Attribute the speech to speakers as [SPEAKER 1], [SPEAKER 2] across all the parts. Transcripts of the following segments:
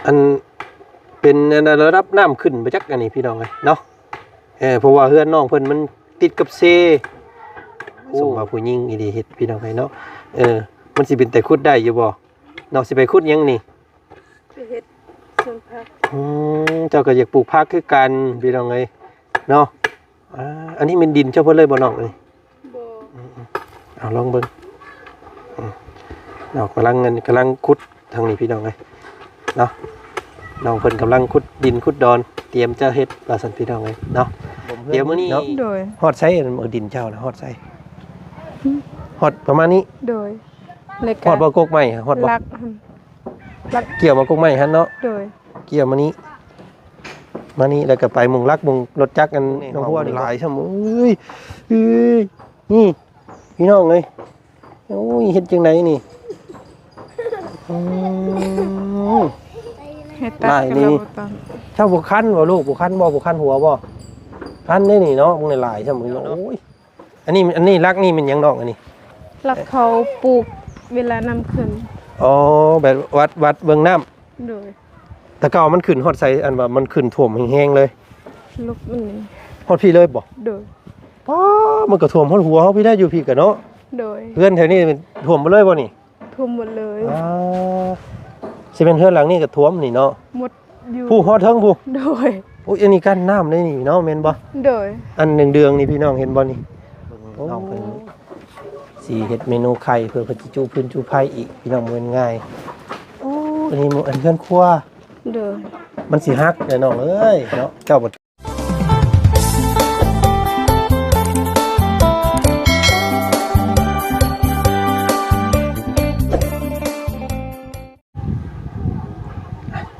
[SPEAKER 1] อันเป็นระดับน้ำขึ้นไปจักอันนี้พี่น้องเลยเนาะเพราะว่าเฮือนน้องเพิ่นมันติดกับเซส่งมาผู้หญิงอีดีเฮ็ดพี่น้องเลยเนาะมันสิเป็นแต่ขุดได้อยู่บ่น้องสิไปขุดยังนี่
[SPEAKER 2] ไปเฮ็ดสวนผัก
[SPEAKER 1] เจ้าก็อยากปลูกผักคือกันพี่น้องเลยเนาะอันนี้เป็นดินเจ้าเพิ่นเลยบ่น้องเลย
[SPEAKER 2] บ่
[SPEAKER 1] เอาลองเบิ่งเรากำลังขุดทางนี้พี่น้องเลยเนาะน้องเพิ่นกำลังขุดดินขุดดอนเตรียมจะเฮ็ดว่าซั่นพี่น้องเลยเนาะเดี๋ยวมื้อนี้
[SPEAKER 2] โดย
[SPEAKER 1] ฮอดไสดินเจ้านะฮอดไสฮอดประมาณนี้
[SPEAKER 2] โดย
[SPEAKER 1] ฮอดบ่กกไม้ฮอดบ่
[SPEAKER 2] ลัก
[SPEAKER 1] เกี่ยวมากกไม้หั่นเนาะ
[SPEAKER 2] โดย
[SPEAKER 1] เกี่ยวมานี้แล้วก็ไปมุงลักมุงรถจักรกันน้องพัวนี่หลายชั่วโมงนี่พี่น้องเอ้ยโอ้ยเฮ็ดจังไดนี่
[SPEAKER 2] เฮ็ดตัดกันแล้วตอน
[SPEAKER 1] เจ้าบ่คันบ่ลูกบ่คันหัวบ่คันได้นี่เนาะมึงหลายชั่วโมงโอ้ยอันนี้ลักนี่มันยังดอกอันนี้
[SPEAKER 2] ลักเขาปลูกเวลาน้ำขึ้น
[SPEAKER 1] อ๋อแบบวัดเบิ่งน้ำ
[SPEAKER 2] โดย
[SPEAKER 1] แต่เก่ามันขึ้นฮอดใส่อันว่ามันขึ้นท่วมแห้งๆเลย
[SPEAKER 2] ลุกมัน
[SPEAKER 1] ฮอดพี่เลยบ่
[SPEAKER 2] โดย
[SPEAKER 1] ป้ามันก็ท่วมฮอดหัวเฮาพี่ได้อยู่พี่ก็เนาะ
[SPEAKER 2] โดย
[SPEAKER 1] เฮือนแถวนี้มันท่วมบ่เลยบ่นี่
[SPEAKER 2] ท่วมหมดเลย
[SPEAKER 1] สิเป็นเฮือนหลังนี้ก็ท่วมนี่เนาะ
[SPEAKER 2] หมดอยู่
[SPEAKER 1] ผู้ฮอดเทิงผู้
[SPEAKER 2] โดย
[SPEAKER 1] โอ้ยอันนี้กั้นน้ำได้นี่เนาะแม่นบ่
[SPEAKER 2] โดย
[SPEAKER 1] อันเดืองๆนี่พี่น้องเห็นบ่นี่น้องเพิ่นสิเฮ็ดเมนูไข่เพื่อสิจูพื้นจูไผอีกพี่น้องมันง่ายโอ้อันนี้อันเฮือนครัว
[SPEAKER 2] เด้อ
[SPEAKER 1] มันสิฮักเด้อน้องเอ้ยเนาะเจ้าบ่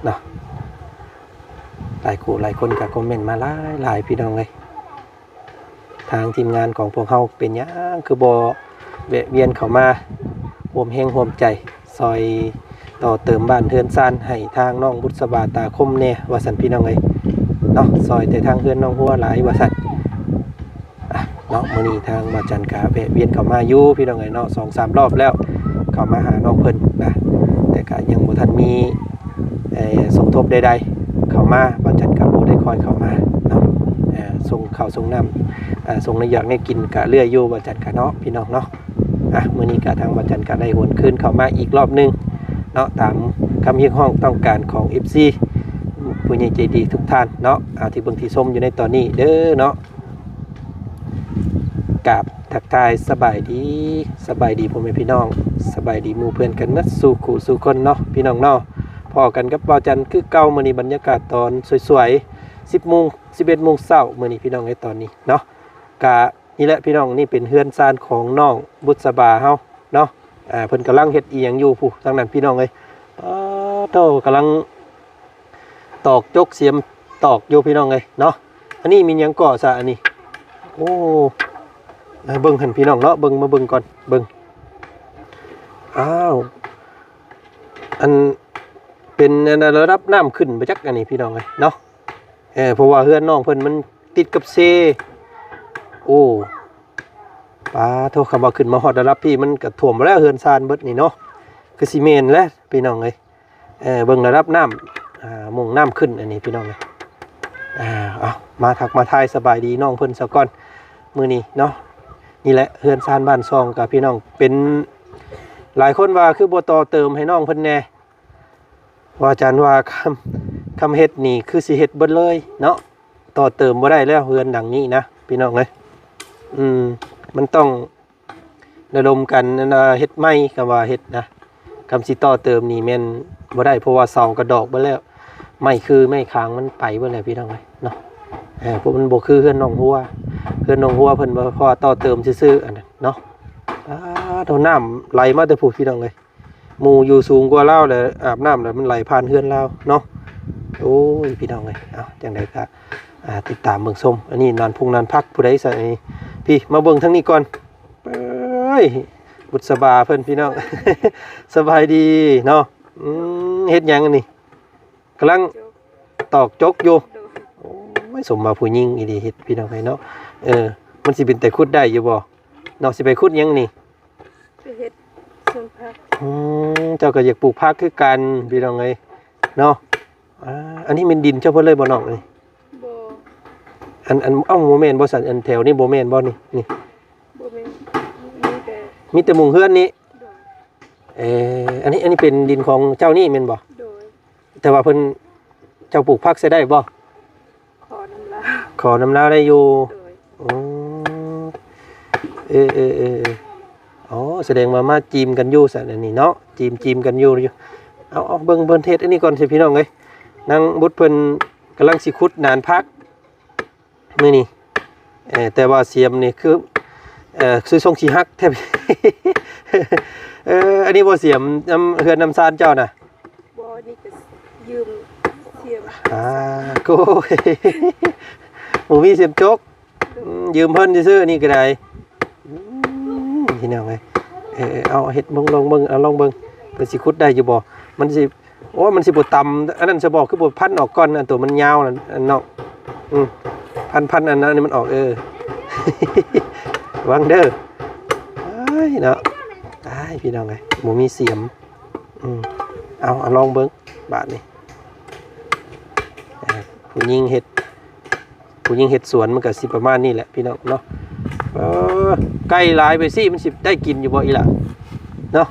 [SPEAKER 1] เนาะหลายคนก็คอมเมนต์มาหลายพี่น้องเลยทางทีมงานของพวกเราเป็นหยังคือบ่แวะเวียนเข้ามาร่วมแรงร่วมใจซอยต่อเติมบ้านเฮือนซ่านให้ทางน้องบุษบาตาคมแน่ว่าซั่นพี่น้องเอ้ยเนาะซอยแต่ทางเฮือนน้องหัวหลายว่าซั่นเนาะมื้อนี้ทางบ่จันกะแวะเวียนเข้ามาอยู่พี่น้องเอ้ยเนาะ 2-3 รอบแล้วเข้ามาหาน้องเพิ่นนะแต่ก็ยังบ่ทันมีสมทบใดๆเข้ามาบ่จันกะบ่ได้คอยเข้ามาเนาะส่งข้าวส่งน้ำส่งในอยากให้กินกะเรื่อยอยู่บ่จันกะเนาะพี่น้องเนาะมื้อนี้กะทางบ่จันกะได้หวนคืนเข้ามาอีกรอบนึงเนาะตามคำเรียกร้องต้องการของ FC ผู้ใหญ่ใจดีทุกท่านเนาะที่เบิ่งที่ชมอยู่ในตอนนี้เด้อเนาะกับทักทายสบายดีพ่อแม่พี่น้องสบายดีหมู่เพื่อนกันหมดสู่คู่สู่คนเนาะพี่น้องเนาะพอกันกับบ่จันคือเก่ามื้อนี้บรรยากาศตอนสวยๆ 10:00 น 11:00 นเช้ามื้อนี้พี่น้องในตอนนี้เนาะกะนี่แหละพี่น้องนี่เป็นเฮือนซ่านของน้องบุษบาเฮาเนาะเพิ่นกำลังเฮ็ดอีหยังอยู่ผู้ทางนั้นพี่น้องเอ้ยโตกำลังตอกจกเสียมตอกอยู่พี่น้องเอ้ยเนาะอันนี้มีหยังก่อซะอันนี้โอ้เบิ่งหั่นพี่น้องเนาะมาเบิ่งก่อนเบิ่งอ้าวอันเป็นระดับน้ำขึ้นไปจักอันนี้พี่น้องเอ้ยเนาะเพราะว่าเฮือนน้องเพิ่นมันติดกับเซโอ้ป้าโทษคำว่าขึ้นมาฮอดระดับพี่มันก็ท่วมแล้วเฮือนซานเบิดนี่เนาะคือซีเมนแล้วพี่น้องเอ้ยเบิ่งระดับน้ำมุ่งน้ำขึ้นอันนี้พี่น้องเอ้ยเอามาทักมาทายสบายดีน้องเพิ่นซะก่อนมื้อนี้เนาะนี่แหละเฮือนซานบ้านซองกับพี่น้องเป็นหลายคนว่าคือบ่ต่อเติมให้น้องเพิ่นแน่ว่าอาจารย์ว่าคำเฮ็ดนี่คือสิเฮ็ดเบิดเลยเนาะต่อเติมบ่ได้แล้วเฮือนดังนี้นะพี่น้องเอ้ยมันต้องระดมกันเฮ็ดไม้ก็ว่าเฮ็ดนะคำสิต่อเติมนี่แม่นบ่ได้เพราะว่าเสากระดอกเบิดแล้วไม้คือไม้ค้างมันไปเบิดแล้วพี่น้องเอ้ยเนาะพวกมันบ่คือเฮือนน้องหัวเฮือนน้องหัวเพิ่นบ่พอต่อเติมซื่อๆอันนั้นเนาะโดนน้ำไหลมาแต่ผู้พี่น้องเอ้ยหมู่อยู่สูงกว่าเราแล้วอาบน้ำแล้วมันไหลผ่านเฮือนเราเนาะโอ้ยพี่น้องเอ้ยจังได๋ก็ติดตามเบิ่งชมอันนี้นานพักผู้ใดใส่พี่มาเบิ่งทางนี้ก่อนบุษบาเพิ่นพี่น้องสบายดีเนาะเฮ็ดหยังอันนี้กำลังตอกจกอยู่โอ้ยสมมาผู้หญิงอีดีเฮ็ดพี่น้องให้เนาะมันสิเป็นแต่ขุดได้อยู่บ่น้องสิไปขุดหยังนี่
[SPEAKER 2] ไปเฮ็ดสวนผัก
[SPEAKER 1] เจ้าก็อยากปลูกผักคือกันพี่น้องเอ้ยเนาะ อันนี้เป็นดินเฉพาะเลยบ่น้องนี่
[SPEAKER 2] บ่
[SPEAKER 1] อันเอ้าโมเมนต์บ่สั่นอันแถวนี้โมเมนต์บ่นี่นี่
[SPEAKER 2] บ่แม่นมีแต่
[SPEAKER 1] มีแต่มุงเฮือนนี้
[SPEAKER 2] โดย
[SPEAKER 1] อันนี้เป็นดินของเจ้านี่แม่นบ่
[SPEAKER 2] โดย
[SPEAKER 1] แต่ว่าเพิ่นเจ้าปลูกผักใส่ได้บ่
[SPEAKER 2] ขอน้ำลา
[SPEAKER 1] ขอน้ำลาวได้อยู่
[SPEAKER 2] โดย
[SPEAKER 1] อ๋ออ๋อแสดงว่ามาจีมกันอยู่สั่นอันนี้เนาะจีมกันอยู่เอาเบิ่งเทศอันนี้ก่อนสิพี่น้องเอ้ยนางบุตรเพิ่นกำลังสิขุดนานพักมื้อนี้แต่ว่าเสียมนี่คือคือทรงสิฮักแทบ อันนี้บ่เสียมน้ำเฮือนน้ำซานเจ้าน่ะ
[SPEAKER 2] บ่นี่ก็ยืมเสียม
[SPEAKER 1] โก้ย หมูมีเสียมจกยืมเพิ่นซื่อๆนี่ก็ได้พี่น้องเอ้ยเอาเฮ็ดเบิ่งลองเบิ่งเอาลองเบิ่งเพิ่นสิขุดได้อยู่บ่มันสิมันสิบ่ต่ำอันนั้นสิบอกคือบ่พันออกก่อนอันตัวมันยาวนั่นอันเนาะพันอันนั้นนี่มันออกวางเด้อเนาะพี่น้องเอ้ยหมูมีเสียมเอาลองเบิ่งบาดนี้ผู้หญิงเฮ็ดสวนมันก็สิประมาณนี้แหละพี่น้องเนาะใกล้หลายไปสิมันสิได้กินอยู่บ่อีหล่ะเนาะ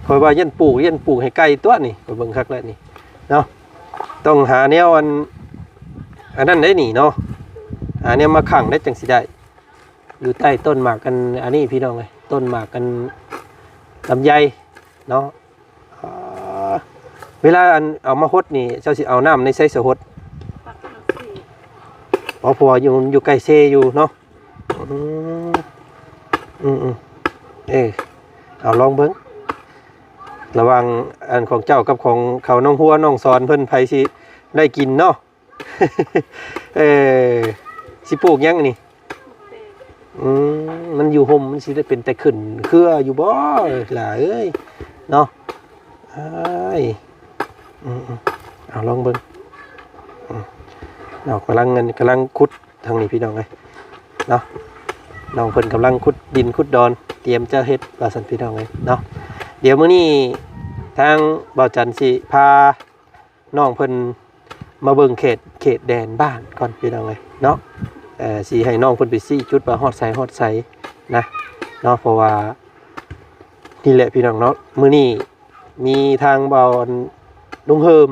[SPEAKER 1] คอยว่ายันปลูกให้ใกล้ตัวนี่ไปเบิ่งคักแล้วนี่เนาะต้องหาแนวอันนั้นได้นี่เนาะหาแนวมาขังได้จังสิได้อยู่ใต้ต้นหมากกันอันนี้พี่น้องเอ้ยต้นหมากกันลำไยเนาะเวลาเอามาฮดนี่เจ้าสิเอาน้ำในใส่สะฮด
[SPEAKER 2] ปักเอาสิ
[SPEAKER 1] พออยู่ใกล้เซอยู่เนาะเอาลองเบิ้งระหว่างอันของเจ้ากับของเขาน้องหัวน้องสอนเพิ่นไผสิได้กินเนาะ สิปลูกยังนี่มันอยู่ห่มมันสิได้เป็นแต่ขึ้นเครืออยู่บ่ล่ะเอ้ยเนาะเอาลองเบิ้งเรากำลังขุดทางนี้พี่น้องเลยเนาะน้องเพิ่นกำลังขุดดินขุดดอนเตรียมจะเฮ็ดปลาสันพี่น้องเลยเนาะเดี๋ยวมื้อนี้ทางบ่าวจันทร์สิพาน้องเพิ่นมาเบิ่งเขตแดนบ้านก่อนพี่น้องเลยเนาะสิให้น้องเพิ่นไปซี่จุดว่าฮอดไสนะเนาะเพราะว่านี่แหละพี่น้องเนาะมื้อนี้มีทางบ่าวลุงเฮิม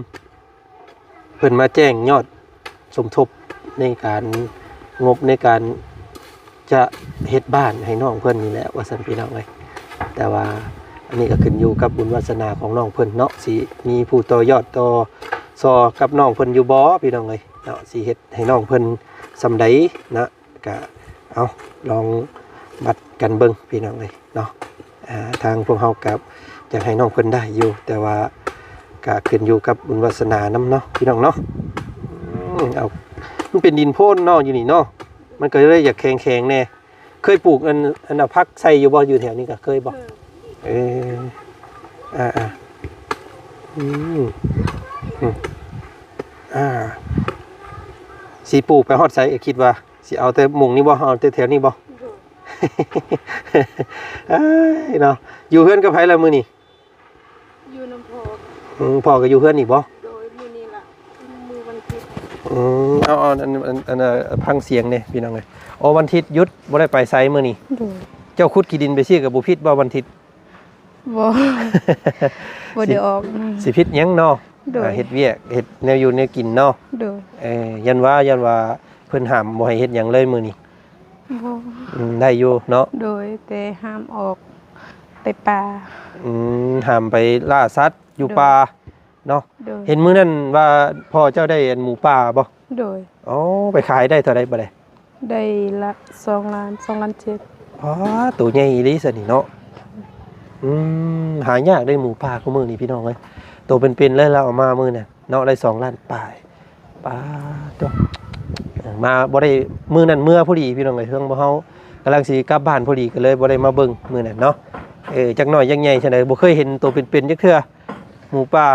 [SPEAKER 1] เพิ่นมาแจ้งยอดสมทบในการงบในการจะเฮ็ดบ้านให้น้องเพิ่นนี่แหละว่าซั่นพี่น้องเอ้ยแต่ว่าอันนี้ก็ขึ้นอยู่กับบุญวาสนาของน้องเพิ่นเนาะสิมีผู้ต่อยอดต่อซอกับน้องเพิ่นอยู่บ่พี่น้องเอ้ยเนาะสิเฮ็ดให้น้องเพิ่นสำใดนะก็เอาลองบัดกันเบิ่งพี่น้องเอ้ยเนาะทางพวกเฮากับอยากให้น้องเพิ่นได้อยู่แต่ว่าก็ขึ้นอยู่กับบุญวาสนานำเนาะพี่น้องเนาะเอามันเป็นดินโพ่นเนาะอยู่นี่เนาะมันก็เลยอยากแข็งแน่เคยปลูกอันพักใส่อยู่บ่อยู่แถวนี้ก็เคยบ่สิปลูกไปฮอดไสคิดว่าสิเอาแต่หมุ่งนี่บ่เอาแต่แถวนี้บ่ เนาะอยู่เฮือนกับไผละมื้อนี้
[SPEAKER 2] อยู่น้ำพอ
[SPEAKER 1] พ่อก็อยู่เฮือนนี่บ่
[SPEAKER 2] โดยมื้อนี้ล่ะมื้อวันอาทิตย์
[SPEAKER 1] เอาอันพังเสียงเนี่ยพี่น้องเลยวันอาทิตย์หยุดบ่ได้ไปไซมื้อนี้
[SPEAKER 2] โดย
[SPEAKER 1] เจ้าขุดขี้ดินไปซี่กับบ่ผิดบ่วันอาทิตย์
[SPEAKER 2] บ่ได้ออก
[SPEAKER 1] สิผิดหยังเนาะ
[SPEAKER 2] โดย
[SPEAKER 1] เฮ็ดเวียกเฮ็ดแนวอยู่แนวกินเนาะ
[SPEAKER 2] โดย
[SPEAKER 1] ยันว่าเพิ่นห้ามบ่ให้เฮ็ดหยังเลยมื้อนี้
[SPEAKER 2] บ่
[SPEAKER 1] ได้อยู่เนาะ
[SPEAKER 2] โดยแต่ห้ามออกไปป่า
[SPEAKER 1] ห้ามไปล่าสัตว์อยู่ป่าเนาะ
[SPEAKER 2] โดย
[SPEAKER 1] เห็นมื้อนั้นว่าพ่อเจ้าได้อันหมูป่าบ่
[SPEAKER 2] โดย
[SPEAKER 1] ไปขายได้เท่าใดบ่ได้
[SPEAKER 2] ได้ละ2 ล้าน2 ล้าน7
[SPEAKER 1] อ๋อตัวใหญ่อีหลีซะนี่เนาะหายากได้หมูป่าของมื้อนี้พี่น้องเอ้ยตัวเป็นๆเลยเราเอามามื้อน่ะเนาะได้2 ล้านปลายป้าตัวมาบ่ได้มื้อนั้นเมื่อพอดีพี่น้องเอ้ยเพิ่งบ่เฮากำลังสิกลับบ้านพอดีก็เลยบ่ได้มาเบิ่งมื้อนั้นเนาะจักหน่อยจักใหญ่จังได๋บ่เคยเห็นตัวเป็นๆจักเทื่อหมูป่า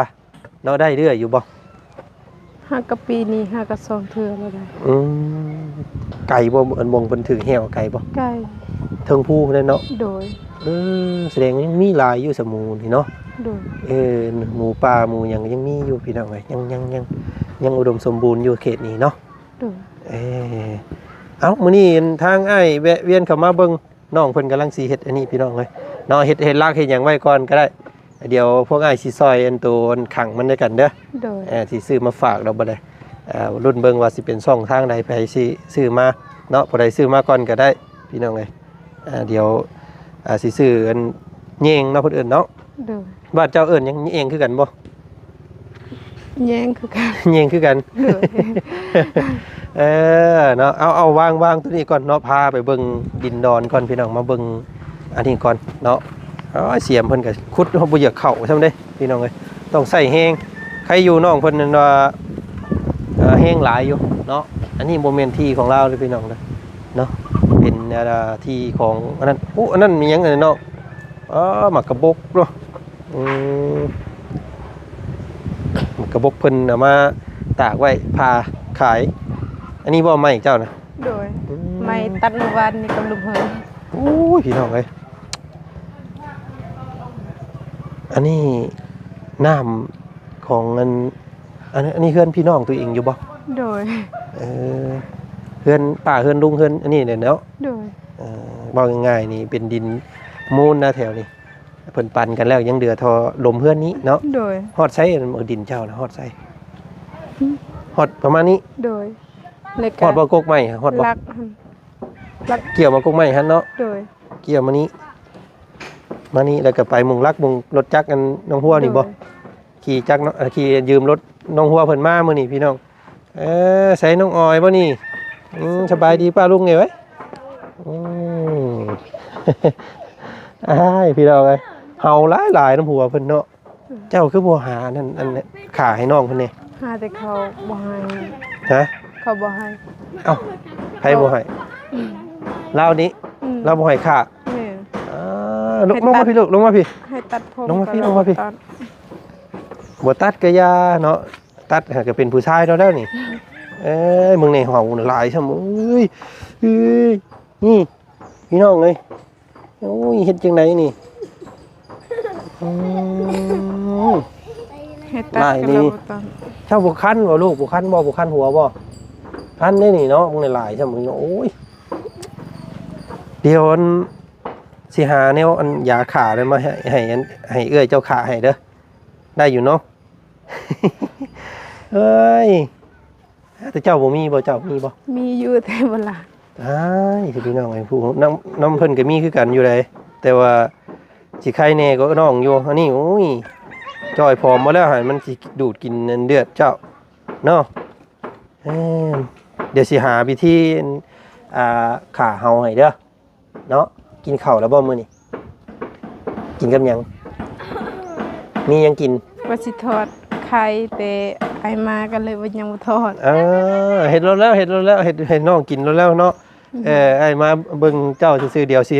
[SPEAKER 1] เนาะได้เรื่อยอยู่บ่
[SPEAKER 2] 5กับปีนี้5กับ2เทื่อแล้วได้
[SPEAKER 1] ไก่บ่อันมงเพิ่นถือแหวไก่บ่
[SPEAKER 2] ใกล้
[SPEAKER 1] เทิงผู้นั่นเนาะ
[SPEAKER 2] โดย
[SPEAKER 1] แสดงว่ายังมีหลายอยู่สมูนี่เนาะ
[SPEAKER 2] โ โดย
[SPEAKER 1] หมูป่าหมูหยังมีอยู่พี่น้องเอ้ยยังอุดมสมบูรณ์อยู่เขตนี้เนาะ
[SPEAKER 2] โดย
[SPEAKER 1] เอ้ามื้อนี้ทางอ้ายแวะเวียนเข้ามาเบิ่งน้องเพิ่นกำลังสิเฮ็ดอันนี้พี่น้องเอ้ยเนาะเฮ็ดรากเฮ็ดหยังไว้ก่อนก็ได้เดี๋ยวพวกอ้ายสิซอยอันตัวขังมันด้วยกันเด้อ
[SPEAKER 2] โดย
[SPEAKER 1] สิซื้อมาฝากเราบ่ได้รุ่นเบิ่งว่าสิเป็นช่องทางใดไปสิซื้อมาเนาะผู้ใดซื้อมาก่อนก็ได้พี่น้องเอ้ยเดี๋ยวสิซื้ออันแยงเนาะเพิ่นเอิ้นเนาะ
[SPEAKER 2] โดย
[SPEAKER 1] บ้านเจ้าเอิ้นหยังแยงคือกันบ่
[SPEAKER 2] แย่งคือกัน
[SPEAKER 1] แยงคือกัน
[SPEAKER 2] โดย
[SPEAKER 1] เนาะเอาวางตัวนี้ก่อนเนาะพาไปเบิ่งดินดอนก่อนพี่น้องมาเบิ่งอันนี้ก่อนเนาะเสียมเพิ่นก็ขุดเฮาบ่อยากเข้าซำเด้พี่น้องเอ้ยต้องใส่แฮงใครอยู่น้องเพิ่นนั่นว่าแฮงหลายอยู่เนาะอันนี้บ่แม่นที่ของเราเด้อพี่น้องเด้อเนาะเป็นที่ของอันนั้นอันนั้นมีหยังเนาะหมากกระบกเนาะหมากกระบกเพิ่นเอามาตากไว้พาขายอันนี้บ่ไม้เจ้านะ
[SPEAKER 2] โดยไม่ตัดเมื่อวานนี่กับลุงเฮย
[SPEAKER 1] โอ้ยพี่น้องเอ้ยอันนี้น้ำของอันนี้เฮือนพี่น้องตัวเองอยู่บ่
[SPEAKER 2] โดย
[SPEAKER 1] เฮือนป่าเฮือนลุงเฮือนอันนี้เนี่ยเนาะ
[SPEAKER 2] โดย
[SPEAKER 1] บอกง่ายๆนี่เป็นดินมูลนะแถวนี้เพิ่นปันกันแล้วยังเดือทอลมเฮือนนี้เนาะ
[SPEAKER 2] โดย
[SPEAKER 1] ฮอดไซดินเจ้านะฮอดไซฮอดประมาณนี้
[SPEAKER 2] โดยเลย
[SPEAKER 1] ฮอดบ่กกไม้ฮอดบ่
[SPEAKER 2] รัก
[SPEAKER 1] เกี่ยวมากกไม้หั่นเนาะ
[SPEAKER 2] โดย
[SPEAKER 1] เกี่ยวมานี้แล้วก็ไปมุงลักมุงรถจักรกันน้องหัวนี่บ่
[SPEAKER 2] โดย
[SPEAKER 1] ขี่จักรเนาะขี่ยืมรถน้องหัวเพิ่นมามื้อนี้พี่น้องใส่น้องออยบ่นี่สบายดีป้าลุงไงเว้ยอ้ายพี่น้องเอ้ยเฮาหลายๆน้ำหัวเพิ่นเนาะเจ้าคือบ่หานั่นอันนี้ขาให้น้องเพิ่นนี่
[SPEAKER 2] หาแต่เขาบ่ให้
[SPEAKER 1] ฮะ
[SPEAKER 2] เขาบ่ให้
[SPEAKER 1] เอ้าใครบ่ให้เรานี้เราบ่ให้ขา
[SPEAKER 2] แม่น
[SPEAKER 1] ลงมาพี่ลูกลงมาพี่
[SPEAKER 2] ให้ตัดผม
[SPEAKER 1] ลงมาพี่
[SPEAKER 2] ก็
[SPEAKER 1] ลงมาพี่
[SPEAKER 2] ตัด
[SPEAKER 1] บ่ตัดก็อย่าเนาะตัดก็เป็นผู้ชายแล้วนี่มึงในเฮาหลายซั่นเอ้ยนี่พี่น้องเอ้ยโอ้ยเฮ็ดจังไดนี่
[SPEAKER 2] ให้ตัด
[SPEAKER 1] ลาย
[SPEAKER 2] ก็
[SPEAKER 1] นี่
[SPEAKER 2] แล้วบ่ตัด
[SPEAKER 1] เจ้าบ่คันบ่ลูกบ่คันบ่บ่คันหัวบ่คันได้นี่เนาะมึงในหลายซั่นมึงโอ้ยเดี๋ยวอันสิหาแนวอันยาขาได้มาให้เอื้อยเจ้าขาให้เด้อได้อยู่เนาะ เอ้ยแต่เจ้าบ่มีบ่เจ้ามีบ่
[SPEAKER 2] มีอยู่แต่บ่หลาย
[SPEAKER 1] อ้ายสิพี่น้องไอ้ผู้น้ำเพิ่นก็มีคือกันอยู่เลยแต่ว่าสิใครแน่ก็น้องอยู่อันนี้โอ้ยจอยพร้อมบ่แล้วให้มันสิดูดกินเลือดเจ้าเนาะเดี๋ยวสิหาวิธีขาเฮาให้เด้อเนาะกินข้าวแล้วบ่มื้อนี้กินกับหยังมีหยังกิน
[SPEAKER 2] ว่าสิทอดไข่แต่ไอมากันเลยว่ายังบ่ทอด
[SPEAKER 1] เห็ดแล้วเห็ดน้องกินแล้วเนาะไอ้มาเบิ่งเจ้าซื่อๆเดียวสิ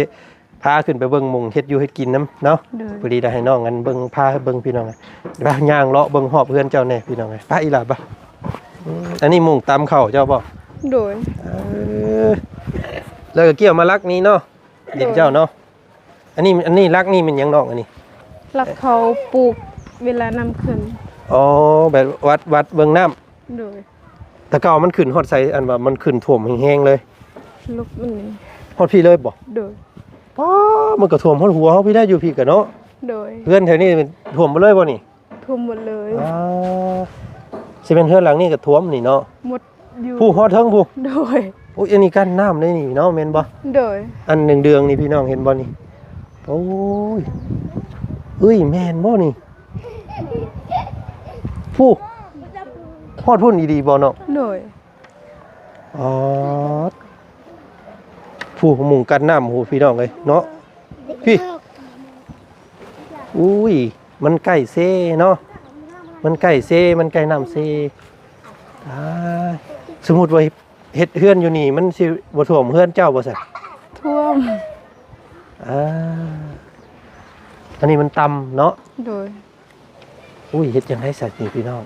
[SPEAKER 1] พาขึ้นไปเบิ่งหม่องเฮ็ดอยู่เฮ็ดกินนํเนาะพอดีได้ให้น้องกันเบิ่งพาเบิ่งพี่น้องไปย่างเลาะเบิ่งหอบเพื่อนเจ้าแน่พี่น้องไปอีหล่ะบ่อันนี้หมุ่งตำข้าวเจ้าบ่
[SPEAKER 2] โดย
[SPEAKER 1] แล้วก็เกี่ยวมาลักนี้เนาะดินเจ้าเนาะอันนี้ลักนี่มันหยังน้องอันนี้
[SPEAKER 2] แล้วเขาปลูกเวลาน้ำขึ้น
[SPEAKER 1] อ๋อแบบวัดเบิ่งน้ำ
[SPEAKER 2] โดย
[SPEAKER 1] แต่เก่ามันขึ้นฮอดใส่อันว่ามันขึ้นท่วมแห้งๆเลย
[SPEAKER 2] ลูกมันนี่
[SPEAKER 1] ฮอดพี่เลยบ่
[SPEAKER 2] โดย
[SPEAKER 1] มันก็ท่วมฮอดหัวเฮาพี่ได้อยู่พี่ก็เนาะ
[SPEAKER 2] โดย
[SPEAKER 1] เพื่อนแถวนี้มันท่วมไปเลยบ่นี่
[SPEAKER 2] ทุ่มหมดเลย
[SPEAKER 1] สิเป็นเฮือนหลังนี้ก็ท่วมนี่เนาะ
[SPEAKER 2] หมดอยู่
[SPEAKER 1] ผู้ฮอดเทิงผู้
[SPEAKER 2] โดย
[SPEAKER 1] โอ้ยอันนี้กั้นน้ำได้นี่เนาะแม่นบ่
[SPEAKER 2] โดย
[SPEAKER 1] อันเดืองๆนี่พี่น้องเห็นบ่นี่โอ้ยเอ้ยแม่นบ่นี่ผู้ฮอดพุ่นดีๆบ่เนาะ
[SPEAKER 2] โดย
[SPEAKER 1] อ๋อผู้หมุงกั้นน้ำโหพี่น้องเอ้ยเนาะพี่อุ้ยมันใกล้เซเนาะมันใกล้เซมันใกล้น้ำเซสมมุติว่าเฮ็ดเฮือนอยู่นี่มันสิบ่ท่วมเฮือนเจ้าบ่ซั่น
[SPEAKER 2] ท่วม
[SPEAKER 1] อันนี้มันต่ำเนาะ
[SPEAKER 2] โดย
[SPEAKER 1] อุ้ยเฮ็ดจังได๋สัตว์นี่พี่น้อง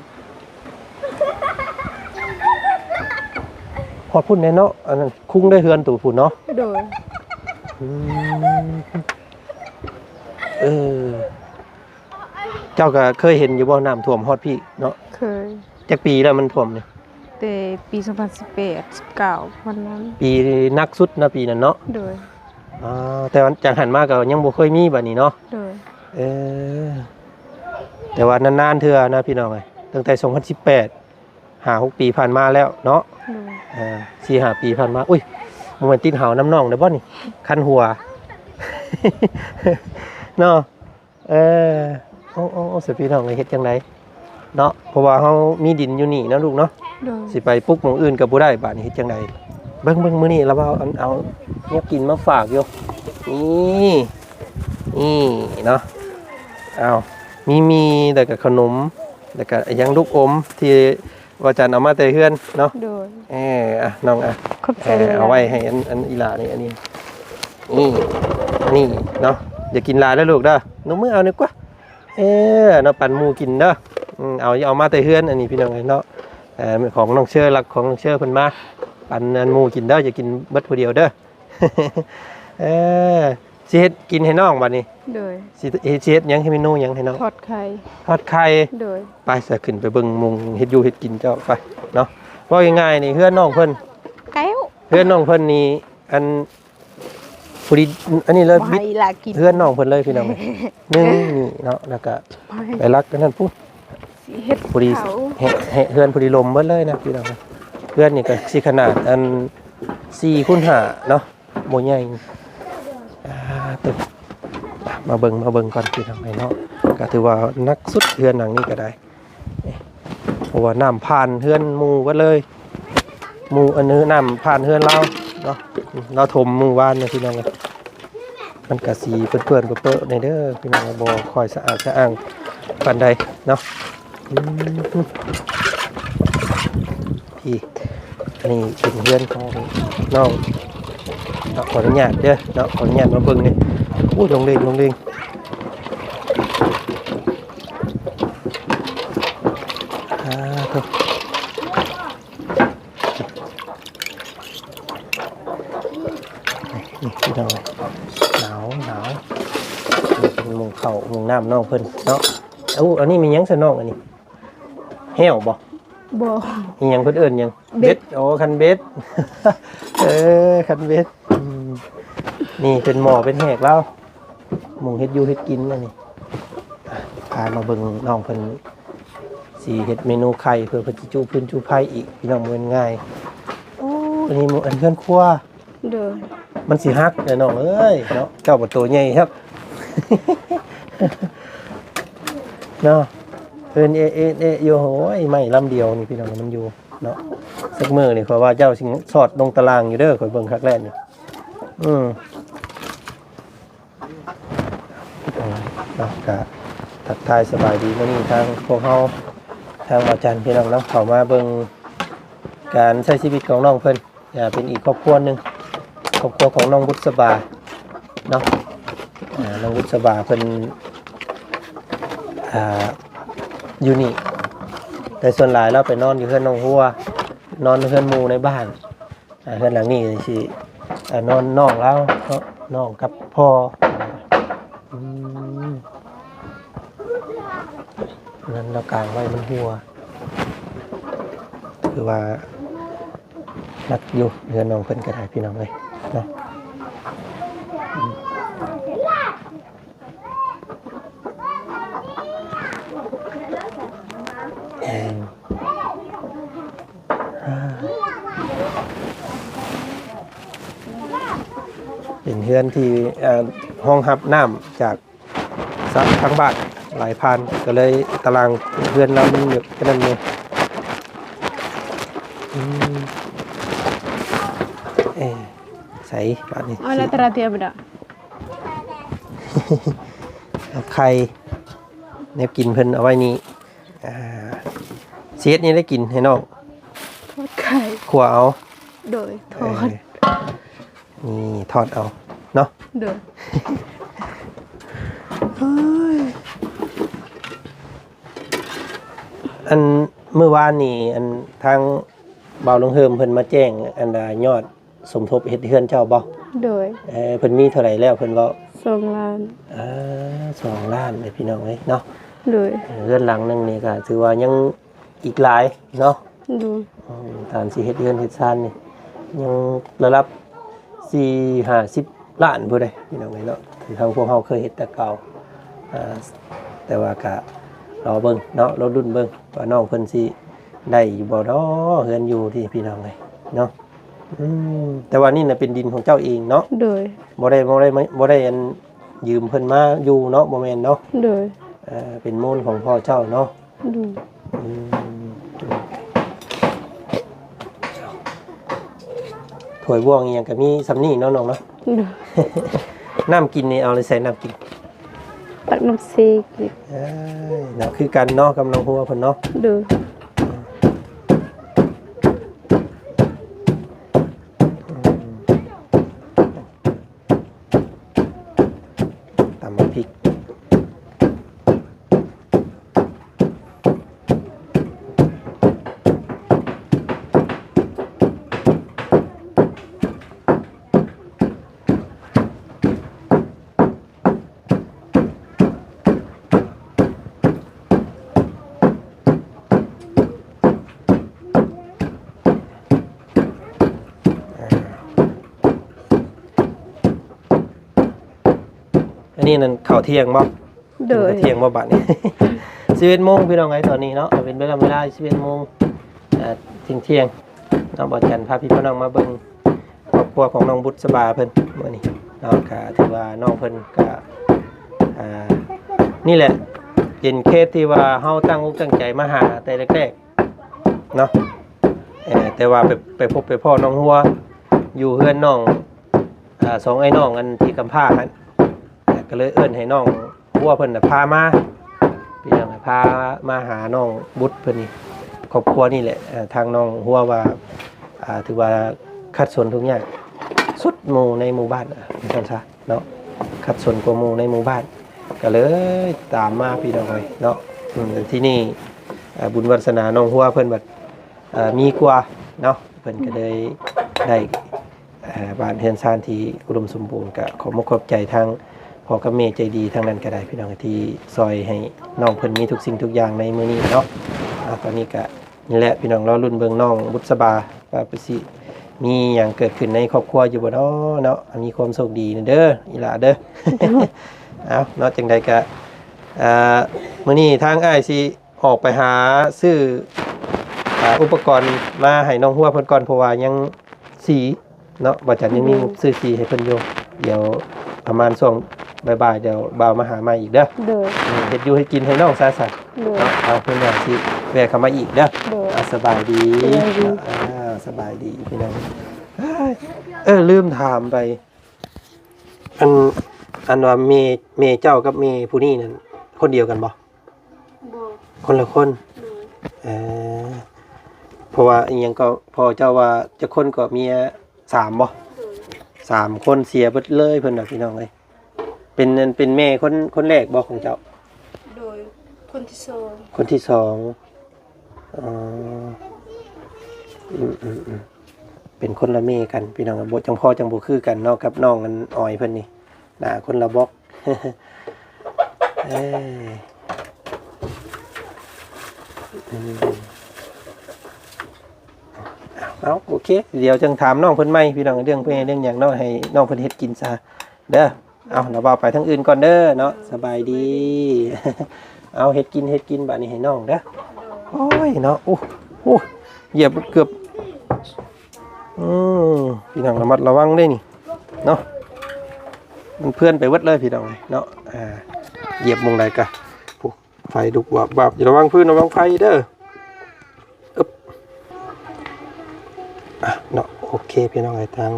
[SPEAKER 1] พอพุ่นแน่เนาะอันนั้นคุ้งได้เฮือนตู่พุ่นเนาะ
[SPEAKER 2] โดย
[SPEAKER 1] เออ เจ้าก็เคยเห็นอยู่บ่น้ำท่วมฮอดพี่เนาะ
[SPEAKER 2] เคย
[SPEAKER 1] จักปีแล้วมันท่วมนี่
[SPEAKER 2] แต่ปี2018 19วันนั้น
[SPEAKER 1] ปีนักสุดนะปีนั้นเนาะ
[SPEAKER 2] โดย
[SPEAKER 1] แต่ว่าจังหันมาก็ยังบ่เคยมีบัดนี้เนาะ
[SPEAKER 2] โดย
[SPEAKER 1] เออแต่ว่านานๆเทื่อนะพี่น้องเอ้ยตั้งแต่2018 5-6 ปีผ่านมาแล้วเนาะ
[SPEAKER 2] โดย
[SPEAKER 1] 4-5 ปีผ่านมาอุ้ยมันเหมือนติดหาวน้ำน่องเด้อบ่นี่คันหัว เนาะโอ้สิพี่น้องเฮ็ดจังไดเนาะเพราะว่าเฮามีดินอยู่นี่เนาะลูกเนาะ
[SPEAKER 2] โดย
[SPEAKER 1] สิไปปลูกหม้องอื่นก็บ่ได้บาดนี้เฮ็ดจังไดเบิ่งมื้อนี้เราเอาเนี่ยกินมาฝากอยู่นี่เนาะเอามีแล้วก็ขนมแล้วก็ยังลูกอมที่ว่าจันเอามาแต่เฮือนเนาะ
[SPEAKER 2] โดย
[SPEAKER 1] น้อง
[SPEAKER 2] ขอบใจหลย
[SPEAKER 1] เอาไว้ให้อันอีหลานี่อันนี้นี่เนาะอย่ากินหลายแล้วลูกเด้อหนูมือเอานึกว่าเนาะปั่นหมูกินเด้อเอามาแต่เฮือนอันนี้พี่น้องเนาะของน้องเชื่อรักของน้องเชื่อเพิ่นมาปั่นอันหมูกินเด้ออย่ากินเบิดผู้เดียวเด้อ สิเฮ็ดกินให้น้องบัดนี้
[SPEAKER 2] โดย
[SPEAKER 1] สิเฮ็ดหยังให้เมนูหยังให้น้อง
[SPEAKER 2] ทอดไข่
[SPEAKER 1] ทอดไข่
[SPEAKER 2] โดย
[SPEAKER 1] ไปเสือขึ้นไปเบิ่งมุงเฮ็ดอยู่เฮ็ดกินเจ้าไปเนาะว่าง่ายๆนี่เฮือนน้องเพิ่น
[SPEAKER 2] แก้ว
[SPEAKER 1] เฮือนน้องเพิ่นนี่อันผู้ดีอันนี้เลย
[SPEAKER 2] บ่
[SPEAKER 1] บิด
[SPEAKER 2] ให้ลากิน
[SPEAKER 1] เฮือนน้องเพิ่นเลยพี่น้องนึงนี่เนาะแล้วก็
[SPEAKER 2] บ่ให้
[SPEAKER 1] ไปรักกันนั่นปุ๊บ
[SPEAKER 2] สิเฮ็ด
[SPEAKER 1] ผู้ดี
[SPEAKER 2] เขา
[SPEAKER 1] ให้เฮือนผู้ดีลมเบิดเลยนะพี่น้องเฮือนนี่ก็สิขนาดอัน4x5เนาะบ่ใหญ่ตึกมาเบิ่งก่อนพี่น้องเนาะก็ถือว่านักสุดเฮือนหลังนี้ก็ได้เพราะว่าน้ำผ่านเฮือนหมู่เบิดเลยหมู่อันนี้น้ำผ่านเฮือนเราเนาะเราถมมือวานเนี่ยพี่น้องเลยมันก็สีเปื้อนๆเปื้อนๆในเด้อพี่น้องบ่ค่อยสะอาดสะอ้างปานใดเนาะพี่นี่เป็นเฮือนของน้องเนาะขออนุญาตเด้อเนาะขออนุญาตมาเบิ่งนี่โอ้ยลงเร่งครับนี่พี่น้องหนาวนี่เป็นมุงเข่ามุงน้ำน้องเพิ่นเนาะอันนี้มีหยังซะน้องอันนี้แห้วบ่
[SPEAKER 2] บ่
[SPEAKER 1] มีหยังเพิ่นเอิ้นหยัง
[SPEAKER 2] เบ็ด
[SPEAKER 1] คันเบ็ด คันเบ็ดนี่เป็นหม้อเป็นแหกแล้วมุงเฮ็ดอยู่เฮ็ดกินอันนี้พามาเบิ่งน้องเพิ่นสิเฮ็ดเมนูไข่เพื่อเพิ่นสิจูพื้นจูไผ่อีกพี่น้องมันง่ายโอ้อันนี้อันเพื่อนครัว
[SPEAKER 2] โดย
[SPEAKER 1] มันสิฮักเด้อน้องเอ้ยเนาะเจ้าบ่ตัวใหญ่ครับ เนาะเพิ่นอยู่โหยไม่ลำเดียวนี่พี่น้องมันอยู่เนาะสักมื้อนี่ขอยว่าเจ้าสิสอดลงตารางอยู่เด้อข่อยเบิ่งคักแรกนี่เนาะก็ทักทายสบายดีมื้อนี้ทางพวกเฮาทางอาจารย์พี่น้องเนาะเข้ามาเบิ่งการใช้ชีวิตของน้องเพิ่นเป็นอีกครอบครัวหนึงครอบครัวของน้องบุษบาเนาะน้องบุษบาเพิ่นอยู่นี่แต่ส่วนหลายเราไปนอนอยู่เพื่อนน้องหัวนอนเพื่อนหมู่ในบ้านเพื่อนหลังนี้สินอนน้องแล้วน้องกับพ่อนั้นเรากางไว้มันหัวคือว่ารักอยู่เพื่อนน้องเพิ่นก็ได้พี่น้องเลยเนาะเป็นเฮือนที่ห้องรับน้ำจากทางบ้านหลายพันก็เลยตารางเฮือนเรามันเยอะขนาดนี้ใส่บ้านนี้
[SPEAKER 2] Ala teratia beda.
[SPEAKER 1] ไข่เนบกินเพิ่นเอาไว้นี่เสียดนี่ได้กินให้น้อง
[SPEAKER 2] ทอดไข่
[SPEAKER 1] ขัวเอา
[SPEAKER 2] โดยทอด
[SPEAKER 1] นี่ทอดเอาเนาะ
[SPEAKER 2] โดย
[SPEAKER 1] อันเมื่อวานนี่อันทางเบาลงเฮิมเพิ่นมาแจ้งอันดายอดสมทบเฮ็ดเฮือนเจ้าบ่
[SPEAKER 2] โดย
[SPEAKER 1] เพิ่นมีเท่าไหร่แล้วเพิ่นเว้า
[SPEAKER 2] 2 ล้าน
[SPEAKER 1] 2 ล้านเลยพี่น้องเอ้ยเนาะ
[SPEAKER 2] โดย
[SPEAKER 1] เรือนหลังหนึงนี่ก็ถือว่ายังอีกหลายเนาะ
[SPEAKER 2] โดย
[SPEAKER 1] ฐานสิเฮ็ดเรือนเฮ็ดซ่านนี่ยังระดับ4-50 ล้านพุ่นเด้พี่น้องเอ้ยเนาะที่ทางพวกเฮาเคยเฮ็ดแต่เก่าแต่ว่าก็รอเบิ่งเนาะรอรุ่นเบิ่งว่าน้องเพิ่นสิได้อยู่บ่เนาะเฮือนอยู่ที่พี่น้องเอ้ยเนาะแต่ว่านี่น่ะเป็นดินของเจ้าเองเนาะ
[SPEAKER 2] โดย
[SPEAKER 1] บ่ได้อันยืมเพิ่นมาอยู่เนาะบ่แม่นเนาะ
[SPEAKER 2] โดย
[SPEAKER 1] เป็นมูลของพ่อเจ้าเนาะ
[SPEAKER 2] โดย
[SPEAKER 1] ถ้วยบ่วงอีหยังก็มีซำนี้เนาะน้องเนาะ
[SPEAKER 2] โดย
[SPEAKER 1] น้ำกินนี่เอาเลยใส่น้ำกิน
[SPEAKER 2] ตักน้ำเซกิน
[SPEAKER 1] เนาะคือกันเนาะกับน้องหัวเพิ่นเนาะ
[SPEAKER 2] โดย
[SPEAKER 1] ตำพริกอันนี้นั่นข้าวเที่ยงบ่
[SPEAKER 2] โดย
[SPEAKER 1] เที่ยงบ่บัดนี้ 11 โมงพี่น้องไงตอนนี้เนาะเป็นเวลา11 โมงเที่ยงน้องบ่จันพาพี่น้องมาเบิ่งครอบครัวของน้องบุษบาเพิ่นมื้อนี้เนาะก็ถือว่าน้องเพิ่นก็นี่แหละเป็นเคสที่ว่าเฮาตั้งอกตั้งใจมาหาแต่แรกๆเนาะแต่ว่าไปพบไปพ่อน้องหัวอยู่เฮือนน้องสองไอ้น้องอันที่กำพร้าหั่นก็เลยเอิ้นให้น้องหัวเพิ่นน่ะพามาพี่น้องพามาหาน้องบุตรเพิ่นนี่ครอบครัวนี่แหละทางน้องหัวว่าถือว่าคัดสนทุกอย่างสุดหมู่ในหมู่บ้านซั่นซะเนาะคัดสนกว่าหมู่ในหมู่บ้านก็เลยตามมาพี่น้องเอ้ยเนาะที่นี่บุญวาสนาน้องหัวเพิ่นบัดมีกว่าเนาะเพิ่นก็เลยได้บ้านเฮือนซ่านที่อุดมสมบูรณ์ก็ขอบคุณใจทางพ่อกับแม่ใจดีทางนั้นก็ได้พี่น้องที่ซอยให้น้องเพิ่นมีทุกสิ่งทุกอย่างในมื้อนี้เนาะตอนนี้ก็นี่แหละพี่น้องรอรุ่นเบิ่งน้องบุษบาว่าไปสิมีหยังเกิดขึ้นในครอบครัวอยู่บ่เนาะมีความโชคดีเด้ออีหล่าเด้อ เอาเนาะจังใดก็มื้อนี้ทางอ้ายสิออกไปหาซื้ออุปกรณ์มาให้น้องหัวเพิ่นก่อนเพราะว่ายังสีเนาะบ่จันยังมีซื้อสีให้เพิ่นอยู่เดี๋ยวประมาณช่วงบ่ายๆเดี๋ยวบ่าวมาหาใหม่อีกเด้อ
[SPEAKER 2] โดย
[SPEAKER 1] เฮ็ดอยู่ให้กินให้น้องซะ
[SPEAKER 2] โดย
[SPEAKER 1] เนาะเอาเพิ่นว่าสิแวะเข้ามาอีกเด้อ
[SPEAKER 2] โดย
[SPEAKER 1] สบายดี สบายดีพี่น้องลืมถามไปอันว่าเมเจ้ากับเมผู้นี้นั่นคนเดียวกันบ่คนละคนเพราะว่าอีหยังก็พอเจ้าว่าจะคนก็เมีย3บ่3คนเสียเบิดเลยเพิ่นน่ะพี่น้องเอ้ยเป็นแม่คนแรกบ่ของเจ้า
[SPEAKER 2] โดยคนที่สอง
[SPEAKER 1] คนที่2เป็นคนละเมกันพี่น้องบ่จังพ่อจังบ่คือกันเนาะกับน้องกันอ้อยเพิ่นนี่น่ะคนละบล็อก เอาโอเคเดี๋ยวจังถามน้องเพิ่นใหม่พี่น้องเรื่องเพิ่นเรื่องหยังเนาะให้น้องเพิ่นเฮ็ดกินซะเด้อเอาเราเว้าไปทางอื่นก่อนเด้อเนาะสบายดี เอาเฮ็ดกินบัดนี้ให้น้องเด้อโอ้ยเนาะโอ้เหยียบเกือบพี่น้องระมัดระวังได้นี่เนาะมันเพื่อนไปวัดเลยพี่น้องเนาะเหยียบมงใดกะไฟดุกวับอย่าระวังพื้นระวังไฟเด้อเนาะโอเคพี่น้องทาง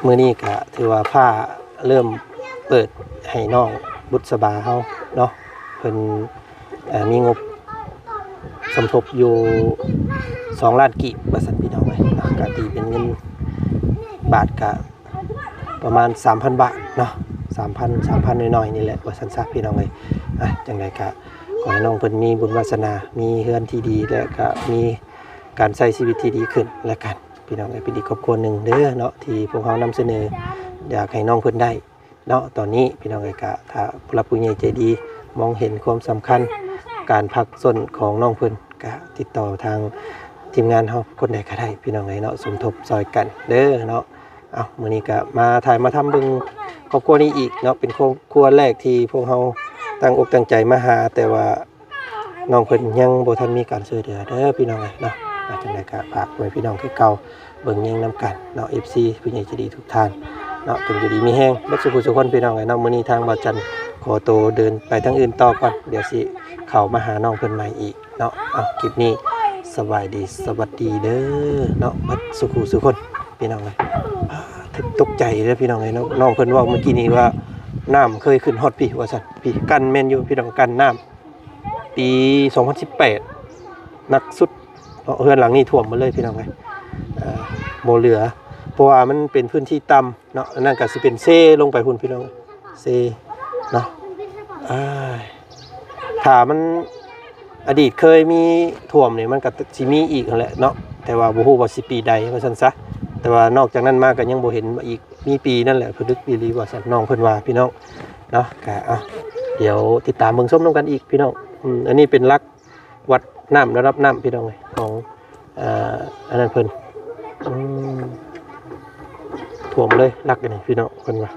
[SPEAKER 1] มื้อนี้ก็ถือว่าผ้าเริ่มเปิดให้น้องบุษบาเฮาเนาะเพิ่นมีงบสมทบอยู่2 ล้านกีบว่าซั่นพี่น้องเอ้ยก็ตีเป็นเงินบาทก็ประมาณ 3,000 บาทเนาะ 3,000 น้อยๆนี่แหละว่าซั่นซะพี่น้องเอ้ยจังได๋ก็ขอให้น้องเพิ่นมีบุญวาสนามีเฮือนที่ดีและก็มีการใช้ชีวิตที่ดีขึ้นแล้วกันพี่น้องเอ้ยเป็นอีกครอบครัวหนึงเด้อเนาะที่พวกเรานำเสนออยากให้น้องเพิ่นได้เนาะตอนนี้พี่น้องเอ้ยก็ถ้าผู้หลักผู้ใหญ่ใจดี มองเห็นความสำคัญการพักส้นของน้องเพิ่นก็ติดต่อทางทีมงานเฮาคนใดก็ได้พี่น้องเนาะสมทบซอยกันเด้อเนาะเอามื้อนี้ก็มาถ่ายมาทำเบิ่งครอบครัวนี้อีกเนาะเป็นครอบครัวแรกที่พวกเฮาตั้งอกตั้งใจมาหาแต่ว่าน้องเพิ่นยังบ่ทันมีการช่วยเหลือเด้อพี่น้องเนาะจังได๋ก็ฝากไว้พี่น้องคือเก่าเบิ่งแยงนํกันเนาะ FC ผู้ใหญ่ใจดีทุกท่านเนาะจงอยู่ดีมีแฮงเบิดสุขสุขคนพี่น้องเนาะมื้อนี้ทางบ่าวจันขอตัวเดินไปทางอื่นต่อก่อนเดี๋ยวสิเข้ามาหาน้องเพิ่นใหม่อีกเนาะเอาคลิปนี้สบายดีสวัสดีเด้อเนาะเบิดสุขสุขคนพี่น้องถึงตกใจเด้อพี่น้องเนาะน้องเพิ่นว่าเมื่อกี้นี้ว่าน้ำเคยขึ้นฮอดพี่ว่าซั่นพี่กันแม่นอยู่พี่น้องกันน้ำปี2018นักสุดเฮือนหลังนี้ท่วมหมดเลยพี่น้องบ่เหลือเพราะว่ามันเป็นพื้นที่ต่ำเนาะนั่นก็สิเป็นเซลงไปพุ่นพี่น้องเซเนาะถ้ามันอดีตเคยมีท่วมนี่มันก็สิมีอีกนั่นแหละเนาะแต่ว่าบ่ฮู้ว่าสิปีใดว่าซั่นซะแต่ว่านอกจากนั้นมาก็ยังบ่เห็นอีกมีปีนั่นแหละพฤกษ์ปีลีว่าซั่นน้องเพิ่นว่าพี่น้องเนาะก็เดี๋ยวติดตามเบิ่งชมนำกันอีกพี่น้องอันนี้เป็นลักวัดน้ำระดับน้ำพี่น้องของอันนั้นเพิ่นท่วมเลยลักอันนี้พี่น้องเพิ่นว่า